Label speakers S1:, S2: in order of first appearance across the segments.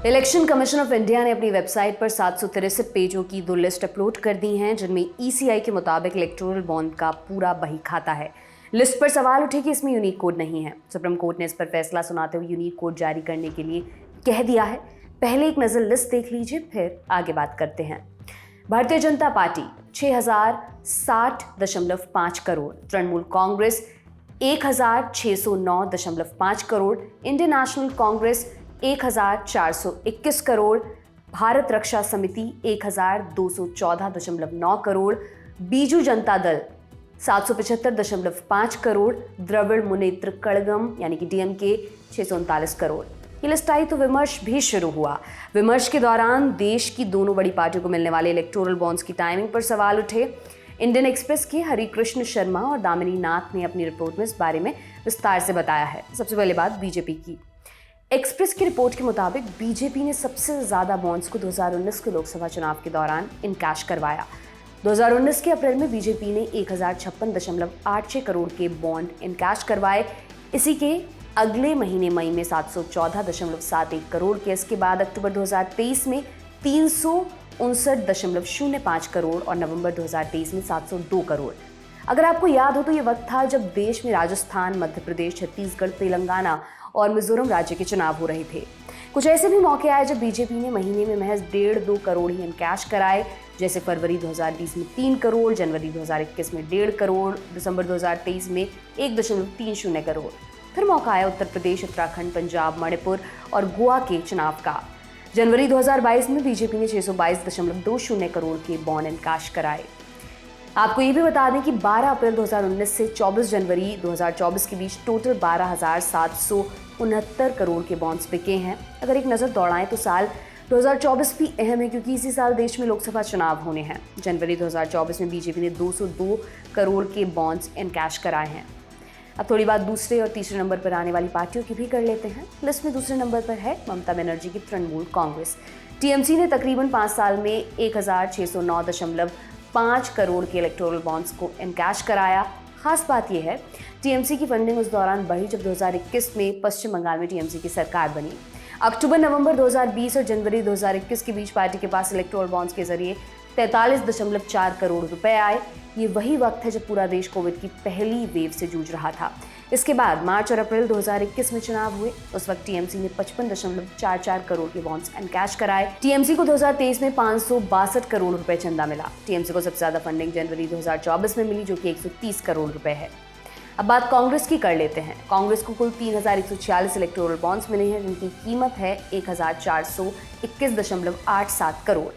S1: Election commission of India ने अपनी website पर 763 पेजों की 2 लिस्ट अपलोड कर दी हैं, जिनमें ईसीआई के मुताबिक इलेक्टोरल बॉन्ड का पूरा बही खाता है। लिस्ट पर सवाल उठे कि इसमें यूनिक कोड नहीं है। सुप्रीम कोर्ट ने इस पर फैसला सुनाते हुए यूनिक कोड जारी करने के लिए कह दिया है। पहले एक नज़र लिस्ट देख लीजिए, फिर आगे बात करते हैं। Bharatiya Janata Party 6060.5 crore, Trinamool Congress 1609.5 crore, Indian National Congress 1421 crore, Bharat Raksha Samiti 1214.9 crore, Biju Janata Dal 775.5 crore, Dravid Munnetra Kazhagam यानी कि डीएमके 639 करोड़। ये लिस्ट आई तो विमर्श भी शुरू हुआ। विमर्श के दौरान देश की दोनों बड़ी पार्टियों को मिलने वाले इलेक्टोरल बॉन्ड्स की टाइमिंग पर सवाल उठे। इंडियन एक्सप्रेस के हरिकृष्ण शर्मा और दामिनी नाथ ने अपनी रिपोर्ट में इस बारे में विस्तार से बताया है। सबसे पहले बात बीजेपी की। एक्सप्रेस की रिपोर्ट के मुताबिक बीजेपी ने सबसे ज्यादा बॉन्ड्स को 2019 के लोकसभा चुनाव के दौरान इनकैश करवाया। 2019 के अप्रैल में बीजेपी ने 1056.86 करोड़ के बॉन्ड इनकैश करवाए। इसी के अगले महीने मई में 714.71 करोड़ के, इसके बाद अक्टूबर 2023 में 359.05 करोड़ और नवंबर 2023 में 702 करोड़। अगर आपको याद हो तो ये वक्त था जब देश में राजस्थान, मध्य प्रदेश, छत्तीसगढ़, तेलंगाना और मिजोरम राज्य के चुनाव हो रहे थे। कुछ ऐसे भी मौके आए जब बीजेपी ने महीने में महज 1.5-2 करोड़ ही इनकैश कराए, जैसे फरवरी 2020 में 3 करोड़, जनवरी 2021 में 1.5 करोड़, दिसंबर 2023 में 1.30 करोड़। फिर मौका आया उत्तर प्रदेश, उत्तराखंड, पंजाब, मणिपुर और गोवा के चुनाव का। जनवरी 2022 में बीजेपी ने 622.20 करोड़ के बॉन्ड इनकैश कराए। आपको ये भी बता दें कि 12 अप्रैल 2019 से 24 जनवरी 2024 के बीच टोटल 12,769 करोड़ के बॉन्ड्स बिके हैं। अगर एक नज़र दौड़ाएं तो साल 2024 भी अहम है, क्योंकि इसी साल देश में लोकसभा चुनाव होने हैं। जनवरी 2024 में बीजेपी ने 202 करोड़ के बॉन्ड्स इनकैश कराए हैं। अब थोड़ी बात दूसरे और तीसरे नंबर पर आने वाली पार्टियों की भी कर लेते हैं। लिस्ट में दूसरे नंबर पर है ममता बनर्जी की तृणमूल कांग्रेस। टीएमसी ने तकरीबन 5 साल में 1609.5 करोड़ के इलेक्टोरल बॉन्ड्स को इनकैश कराया। खास बात यह है, टीएमसी की फंडिंग उस दौरान बढ़ी जब 2021 में पश्चिम बंगाल में टीएमसी की सरकार बनी। अक्टूबर नवंबर 2020 और जनवरी 2021 के बीच पार्टी के पास इलेक्टोरल बॉन्ड्स के जरिए 43.4 करोड़ रुपए आए। ये वही वक्त है जब पूरा देश कोविड की पहली वेव से जूझ रहा था। इसके बाद मार्च और अप्रैल 2021 में चुनाव हुए। उस वक्त टीएमसी ने 55.44 करोड़ के बॉन्ड्स इनकैश कराए। टीएमसी को 2023 में 562 करोड़ रुपए चंदा मिला। टीएमसी को सबसे ज्यादा फंडिंग जनवरी 2024 में मिली, जो कि 130 करोड़ रुपए है। अब बात कांग्रेस की कर लेते हैं। कांग्रेस को कुल 3146 इलेक्टोरल बॉन्ड्स मिले हैं, जिनकी कीमत है 1421.87 करोड़।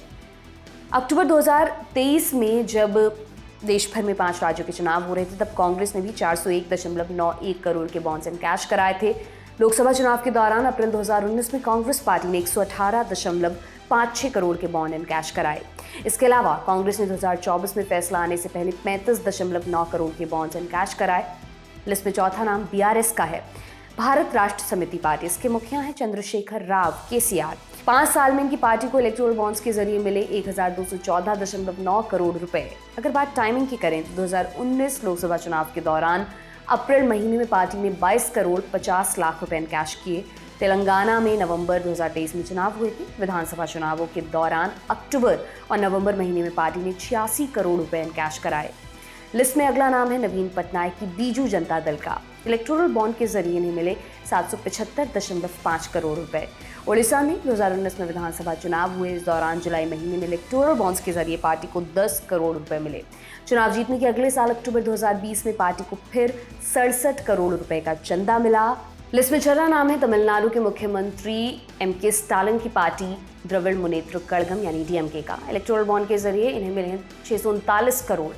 S1: अक्टूबर 2023 में जब देश भर में 5 राज्यों के चुनाव हो रहे थे, तब कांग्रेस ने भी 401.91 करोड़ के बॉन्ड्स इनकैश कराए थे। लोकसभा चुनाव के दौरान अप्रैल 2019 में कांग्रेस पार्टी ने 118.56 करोड़ के बॉन्ड इनकैश कराए। इसके अलावा कांग्रेस ने 2024 में फैसला आने से पहले 35.9 करोड़ के बॉन्ड्स इनकैश कराए। लिस्ट में चौथा नाम बीआरएस का है, भारत राष्ट्र समिति पार्टी। इसके मुखिया हैं चंद्रशेखर राव, केसीआर। 5 साल में इनकी पार्टी को इलेक्टोरल बॉन्ड्स के जरिए मिले 1214.9 करोड़ रुपए। अगर बात टाइमिंग की करें तो 2019 लोकसभा चुनाव के दौरान अप्रैल महीने में पार्टी ने 22 करोड़ 50 लाख रुपए इनकैश किए। तेलंगाना में नवंबर 2023 में चुनाव हुए थे। विधानसभा चुनावों के दौरान अक्टूबर और नवंबर महीने में पार्टी ने 86 करोड़ रुपए इनकैश कराए। लिस्ट में अगला नाम है नवीन पटनायक की बीजू जनता दल का। इलेक्टोरल बॉन्ड के जरिए इन्हें मिले 775.5 करोड़ रुपए। ओडिशा में 2019 में विधानसभा चुनाव हुए। इस दौरान जुलाई महीने में इलेक्टोरल बॉन्ड्स के जरिए पार्टी को 10 करोड़ रुपए मिले। चुनाव जीतने के अगले साल अक्टूबर 2020 में पार्टी को फिर 67 करोड़ रुपए का चंदा मिला। लिस्ट में चौथा नाम है तमिलनाडु के मुख्यमंत्री एमके स्टालिन की पार्टी द्रविड़ मुनेत्र कड़गम यानी डीएमके का। इलेक्टोरल बॉन्ड के जरिए इन्हें मिले हैं 639 करोड़।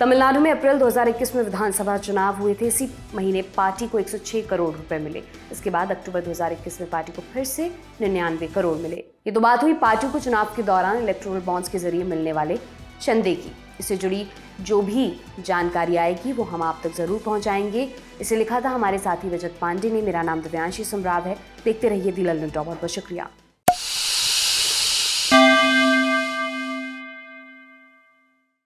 S1: तमिलनाडु में अप्रैल 2021 में विधानसभा चुनाव हुए थे। इसी महीने पार्टी को 106 करोड़ रुपए मिले। इसके बाद अक्टूबर 2021 में पार्टी को फिर से 99 करोड़ मिले। ये तो बात हुई पार्टी को चुनाव के दौरान इलेक्टोरल बॉन्ड्स के जरिए मिलने वाले चंदे की। इससे जुड़ी जो भी जानकारी आएगी वो हम आप तक जरूर पहुंचाएंगे। इसे लिखा था हमारे साथी रजत पांडे ने। मेरा नाम दिव्यांशी सुमराव है। देखते रहिए दी लल्लन टॉप। बहुत शुक्रिया।